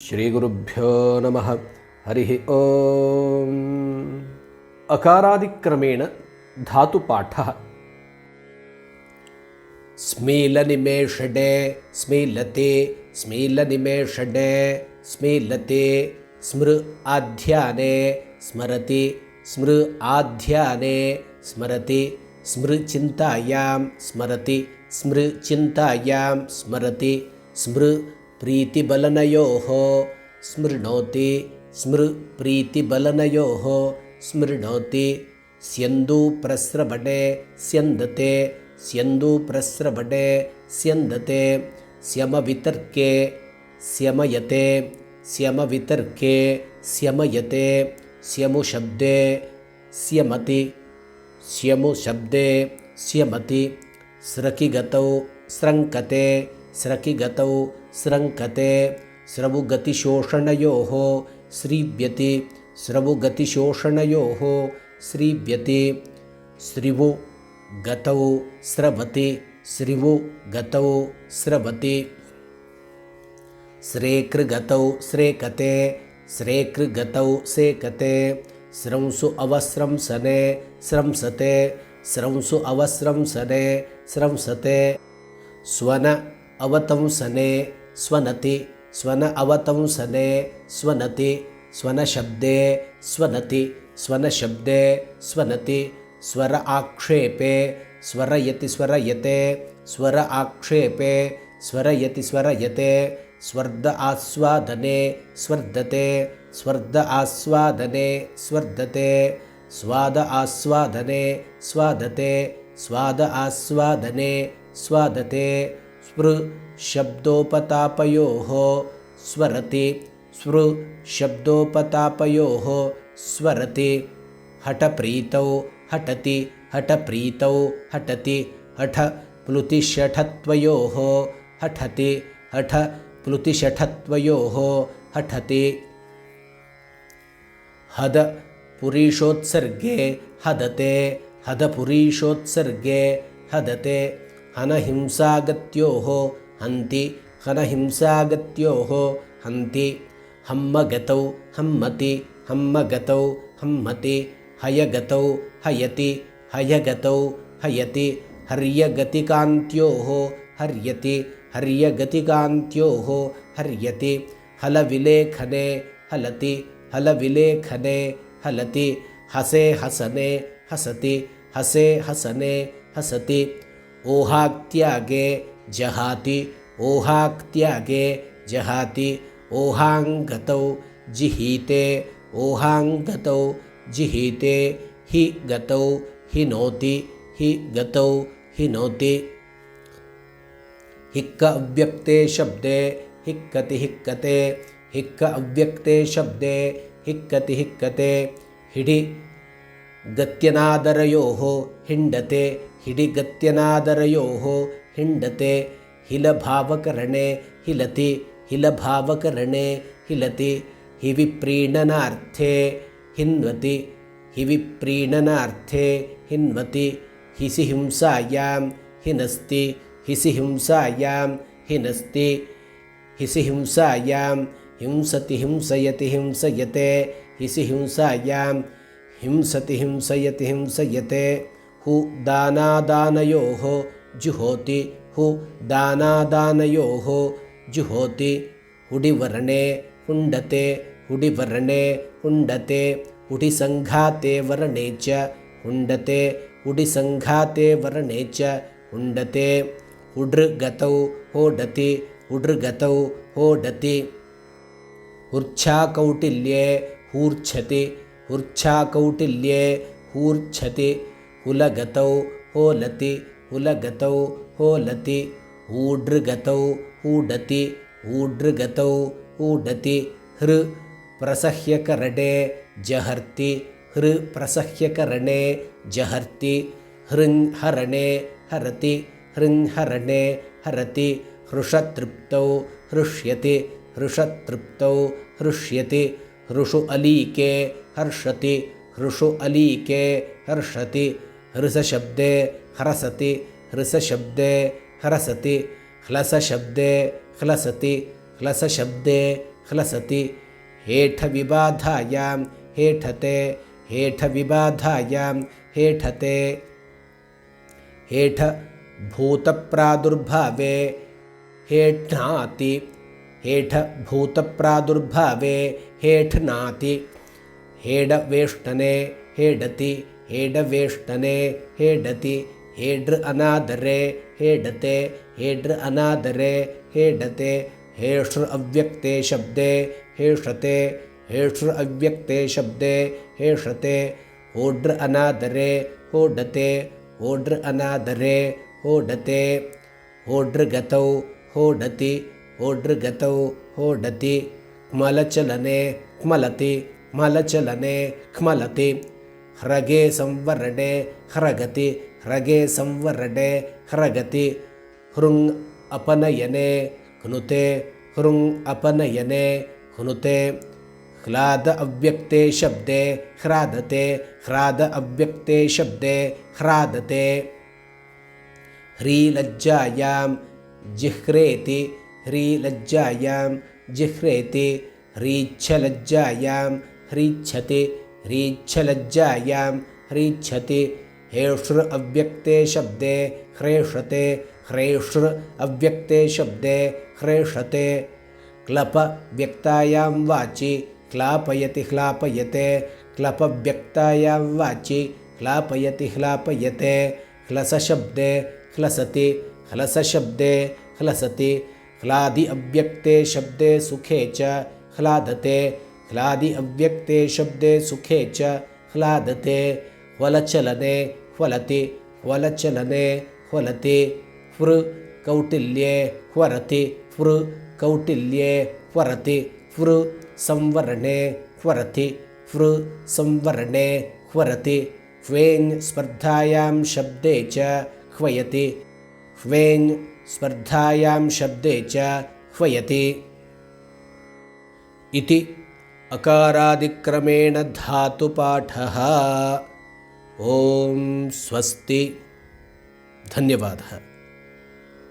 ಶ್ರೀಗುರುಭ್ಯೋ ನಮಃ. ಹರಿ ಓಂ. ಅಕಾರಾದಿಕ್ರಮೇಣ ಧಾತುಪಾಠ. ಸ್ಮೀಲನಿಮೇಷಡೆ ಸ್ಮೀಲತೆ ಸ್ಮೀಲನಿಮೇಷಡೆ ಸ್ಮೀಲತೆ ಸ್ಮೃ ಆಧ್ಯಾನೆ ಸ್ಮರತಿ ಸ್ಮೃ ಆಧ್ಯಾನೆ ಸ್ಮರತಿ ಸ್ಮೃಚಿಂತಾಯಾಂ ಸ್ಮರತಿ ಸ್ಮೃಚಿಂತಾಯಾಂ ಸ್ಮರತಿ ಸ್ಮೃ ಪ್ರೀತಿಬಲನಯೋಃ ಸ್ಮೃಣೋತಿ ಸ್ಮೃ ಪ್ರೀತಿಬಲನಯೋಃ ಸ್ಮೃಣೋತಿ ಸ್ಯಂದೂ ಪ್ರಸ್ರವಣೆ ಸ್ಯಂದತೆ ಸ್ಯಂದೂ ಪ್ರಸ್ರವಣೆ ಸ್ಯಂದತೆ ಸ್ಯಮವಿತರ್ಕೆ ಸ್ಯಮಯತೆ ಸ್ಯಮವಿತರ್ಕೆ ಸ್ಯಮಯತೆ ಸ್ಯಮು ಶಬ್ದೆ ಸ್ಯಮತಿ ಸ್ಯಮು ಶಬ್ದೆ ಸ್ಯಮತಿ ಸ್ರಕಿಗತೌ ಸ್ರಂಕತೆ ಸ್ರಕಿಗತೌ ಸ್ರಂಕತೆ ಸ್ರವುಗತಿಶೋಷಣಯೋಃ ಸ್ರೀವ್ಯತಿ ಸ್ರವುಗತಿಶೋಷಣಯೋಃ ಸ್ರೀವ್ಯತಿ ಸ್ರಿವು ಗತೌ ಸ್ರವತಿ ಸ್ರಿವು ಗತೌ ಸ್ರವತಿ ಸ್ರೇಕೃಗತೌ ಸ್ರೇಕತೆ ಸ್ರೇಕೃಗತೌ ಸೇಕತೆ ಸ್ರಂಸು ಅವಸ್ರಂಸನೆ ಸ್ರಂಸತೆ ಸ್ರಂಸು ಅವಸ್ರಂಸನೆ ಸ್ರಂಸತೆ ಸ್ವನ ಅವತಂಸನೆ ಸ್ವನತಿ ಸ್ವನ ಅವತಂಸನೆ ಸ್ವನತಿ ಸ್ವನಶಬ್ದೆ ಸ್ವನತಿ ಸ್ವನಶಬ್ದೆ ಸ್ವನತಿ ಸ್ವರ ಆಕ್ಷೇಪೆ ಸ್ವರಯತಿ ಸ್ವರಯತೆ ಸ್ವರ ಆಕ್ಷೇಪೆ ಸ್ವರಯತಿ ಸ್ವರಯತೆ ಸ್ವರ್ಧ ಆಸ್ವಾದನೆ ಸ್ವರ್ಧತೆ ಸ್ವರ್ಧ ಆಸ್ವಾದನೆ ಸ್ವರ್ಧತೆ ಸ್ವಾದ ಆಸ್ವಾದನೆ ಸ್ವಾದತೆ ಸ್ವಾದ ಆಸ್ವಾದನೆ ಸ್ವಾದತೆ ಸ್ಪೃ ಶಬ್ದೋಪತಾಪಯೋಃ ಸ್ವರತಿ ಸ್ಪೃ ಶಬ್ದೋಪತಾಪಯೋಃ ಸ್ವರತಿ ಹಠಪ್ರೀತೌ ಹಠತಿ ಹಠಪ್ರೀತೌ ಹಠತಿ ಹಠ ಪ್ಲುತಿಷಠತ್ವಯೋಃ ಹಠತಿ ಹಠ ಪ್ಲುತಿಷಠತ್ವಯೋಃ ಹಠತಿ ಹದ ಪುರೀಷೋತ್ಸರ್ಗೆ ಹದತೆ ಹದ ಪುರೀಷೋತ್ಸರ್ಗೆ ಹದತೆ ಹನಹಿಂಸಾಗತ್ಯೋಃ ಹಂತಿ ಹನಹಿಂಸಾಗತ್ಯೋಃ ಹಂತಿ ಹಮ್ಮಗತೌ ಹಮ್ಮತಿ ಹಮ್ಮಗತೌ ಹಮ್ಮತಿ ಹಯಗತೌ ಹಯತಿ ಹಯಗತೌ ಹಯತಿ ಹರ್ಯಗತಿಕಾಂತ್ಯೋಃ ಹರ್ಯತಿ ಹರ್ಯಗತಿಕಾಂತ್ಯೋಃ ಹರ್ಯತಿ ಹಲವಿಲೇಖನೆ ಹಲತಿ ಹಲವಿಲೇಖನೆ ಹಲತಿ ಹಸೆ ಹಸನೆ ಹಸತಿ ಹಸೆ ಹಸನೆ ಹಸತಿ ಓಹಾಕ್ತ್ಯಾಗೆ ಜಹಾತಿ ಓಹಾಕ್ತ್ಯಾಗೆ ಜಹಾತಿ ಓಹಾಂಗತೌ ಜಿಹೀತೆ ಓಹಾಂಗತೌ ಜಿಹೀತೆ ಹಿ ಗತೌ ಹಿನೋತಿ ಹಿ ಗತೌ ಹಿನೋತಿ ಹಿಕ್ಕ ಅವ್ಯಕ್ತೆ ಶಬ್ದೆ ಹಿಕ್ಕತಿ ಹಿಕ್ಕತೆ ಹಿಕ್ಕ ಅವ್ಯಕ್ತೆ ಶಬ್ದೆ ಹಿಕ್ಕತಿ ಹಿಕ್ಕತೆ ಹಿಡಿ ಗತ್ಯನಾದರಯೋಃ ಹಿಂಡತೆ ಹಿಡಿಗತ್ಯನಾದರಯೋಃ ಹಿಂಡತೆ ಹಿಲಭಾವಕರಣೆ ಹಿಲತಿ ಹಿಲಭಾವಕರಣೆ ಹಿಲತಿ ಹಿವಿಪ್ರೀಣನಾರ್ಥೆ ಹಿನ್ವತಿ ಹಿವಿಪ್ರೀಣನಾರ್ಥೆ ಹಿನ್ವತಿ ಹಿಸಿಹಿಂಸಾಯಾಂ ಹಿನಸ್ತಿ ಹಿಸಿಹಿಂಸಾಯಾಂ ಹಿನಸ್ತಿ ಹಿಸಿಹಿಂಸಾಯಾಂ ಹಿಂಸತಿ ಹಿಂಸಯತಿ ಹಿಂಸಯತೆ ಹಿಸಿಹಿಂಸಾಯಾಂ ಹಿಂಸತಿ ಹಿಂಸಯತಿ ಹಿಂಸಯತೆ ಹು ದಾನಾದಾನಯೋಃ ಜುಹೋತಿ ಹು ದಾನಾದಾನಯೋಃ ಜುಹೋತಿ ಹುಡಿವರ್ಣೆ ಹುಂಡತೆ ಹುಡಿವರ್ಣೆ ಹುಂಡತೆ ಹುಡಿಸಂಘಾತೆ ವರ್ಣೆ ಚ ಹುಂಡತೆ ಹುಡಿಸಂಘಾತೆ ವರ್ಣೆ ಚ ಹುಂಡತೆ ಹುಡ್ರಗತೌ ಹೋಡತಿ ಹುಡ್ರಗತೌ ಹೋಡತಿ ಹುರ್ಛಾಕೌಟಿಲ್ಯೆ ಹೂರ್ಛತಿ ಹುರ್ಛಾಕೌಟಿಲ್ಯೆ ಹೂರ್ಛತಿ ಹುಲಗತೌ ಹೋಲತಿ ಹುಲಗತೌ ಹೋಲತಿ ಹೂಡ್ರಗತೌ ಹೂಡತಿ ಹೂಡ್ರಗತೌ ಹೂಡತಿ ಹೃ ಪ್ರಸಹ್ಯಕರಣೆ ಜಹರ್ತಿ ಹೃ ಪ್ರಸಹ್ಯಕರಣೆ ಜಹರ್ತಿ ಹೃಂಹರಣೆ ಹರತಿ ಹೃಂಹರಣೆ ಹರತಿ ಹೃಷತೃಪ್ತೌ ಹೃಷ್ಯತಿ ಹೃಷತೃಪ್ತೌ ಹೃಷ್ಯತಿ ಹೃಷು ಅಲೀಕೆ ಹರ್ಷತಿ ಹೃಷು ಅಲೀಕೆ ಹರ್ಷತಿ ಹೃಸಶಬ್ದೆ ಹರಸತಿ ಹೃಸಶಬ್ದೆ ಹರಸತಿ ह्लसशब्दे ह्लसति ह्लसशब्दे ह्लसति हेठविबाधायां हेठते हेठविबाधायां हेठते हेठ भूतप्रादुर्भावे हेठ्नाति हेठ भूतप्रादुर्भावे हेठ्नाति हेडवेष्टने हेडति हेडवेष्टने हेडति हेड्र अनादरे हेडते हेड्र अनादरे हेडते हेष्र अव्यक्ते शब्दे हेषते हेष्र अव्यक्ते शब्दे हेषते होड्र अनादरे होडते होड्र अनादरे होडते होड्र गतौ होडति होड्र गतौ होडति क्मलचलने क्मलति क्मलचलने क्मलति ह्रगे संवरणे ह्रगति ह्रगे संवरणे ह्रगति हृङ् अपनयने हनुते हृङ् अपनयने हनुते ह्लाद अव्यक्ते शब्दे ह्रादते ह्राद अव्यक्ते शब्दे ह्रादते ह्रीलज्जायां जिह्रेति ह्रीलज्जायां जिह्रेति ह्रीच्छलज्जायां ह्रीच्छति ह्रीच्छलज्जायां ह्रीच्छति हेष्र अव्यक्ते शब्दे ह्रेषते ह्रेष्र अव्यक्ते शब्दे ह्रेषते क्लप व्यक्तायां वाचि क्लापयति ह्लापयते क्लप व्यक्तायां वाचि ह्लापयति ह्लापयते ह्लसशब्दे ह्लसति ह्लसशब्दे ह्लसति ह्लादि अव्यक्ते शब्दे सुखे च ह्लादते ह्लादि अव्यक्ते शब्दे सुखे च ह्लादते ह्वलचलने ह्वलति ह्वलचलने ह्वलति ह्वृ कौटिल्ये ह्वरति ह्वृ कौटिल्ये ह्वरति ह्वृ संवरणे ह्वरति ह्वृ संवरणे ह्वरति ह्वेञ् स्पर्धायां शब्दे च ह्वयति ह्वेञ् स्पर्धायां शब्दे च ह्वयति इति अकारादिक्रमेण धातुपाठः। ॐ स्वस्ति। धन्यवादः।